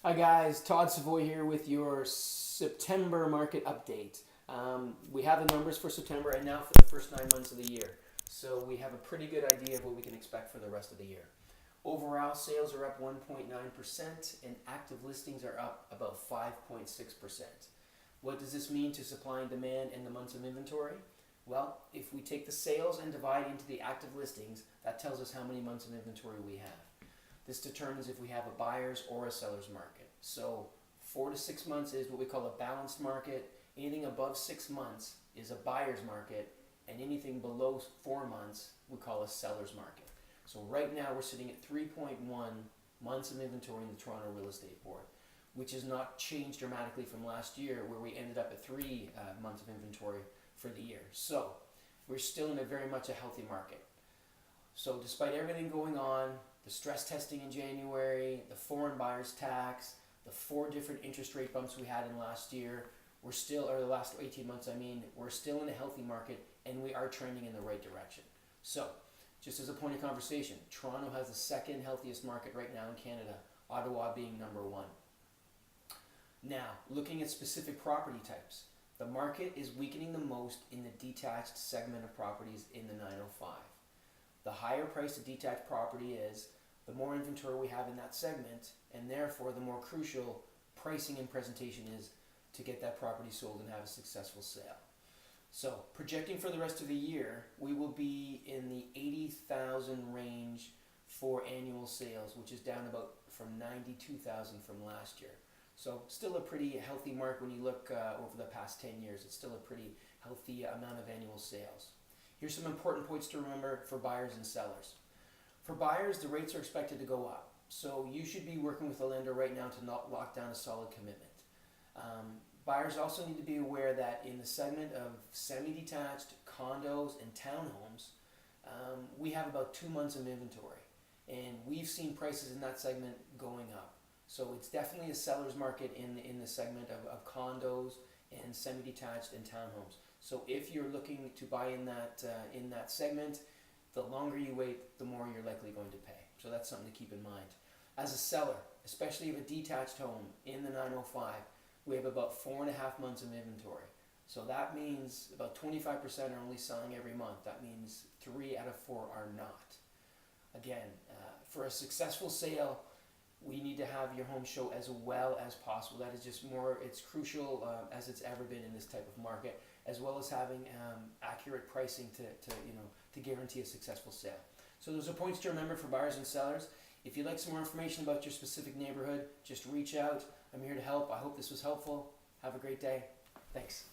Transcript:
Hi guys, Ttodd Savoye here with your September market update. We have the numbers for September and now for the first 9 months of the year. So we have a pretty good idea of what we can expect for the rest of the year. Overall sales are up 1.9% and active listings are up about 5.6%. What does this mean to supply and demand in the months of inventory? Well, if we take the sales and divide into the active listings, that tells us how many months of inventory we have. This determines if we have a buyer's or a seller's market. So 4 to 6 months is what we call a balanced market. Anything above 6 months is a buyer's market, and anything below 4 months we call a seller's market. So right now we're sitting at 3.1 months of inventory in the Toronto Real Estate Board, which has not changed dramatically from last year where we ended up at 3 months of inventory for the year. So we're still in a very much a healthy market. So despite everything going on, the stress testing in January, the foreign buyers tax, the 4 different interest rate bumps we had in last year, we're still, or the last 18 months we're still in a healthy market and we are trending in the right direction. So, just as a point of conversation, Toronto has the second healthiest market right now in Canada, Ottawa being number 1. Now, looking at specific property types, the market is weakening the most in the detached segment of properties in the 905. The higher price a detached property is, the more inventory we have in that segment, and therefore the more crucial pricing and presentation is to get that property sold and have a successful sale. So, projecting for the rest of the year, we will be in the 80,000 range for annual sales, which is down about from 92,000 from last year. So, still a pretty healthy mark when you look over the past 10 years. It's still a pretty healthy amount of annual sales. Here's some important points to remember for buyers and sellers. For buyers, the rates are expected to go up. So you should be working with a lender right now to not lock down a solid commitment. Buyers also need to be aware that in the segment of semi-detached, condos, and townhomes, we have about 2 months of inventory. And we've seen prices in that segment going up. So it's definitely a seller's market in the segment of condos and semi-detached and townhomes. So if you're looking to buy in that segment, the longer you wait, the more you're likely going to pay. So that's something to keep in mind. As a seller, especially of a detached home in the 905, we have about 4.5 months of inventory. So that means about 25% are only selling every month. That means 3 out of 4 are not. Again, for a successful sale, we need to have your home show as well as possible. That is just more, it's crucial as it's ever been in this type of market, as well as having accurate pricing to guarantee a successful sale. So those are points to remember for buyers and sellers. If you'd like some more information about your specific neighborhood, just reach out. I'm here to help. I hope this was helpful. Have a great day. Thanks.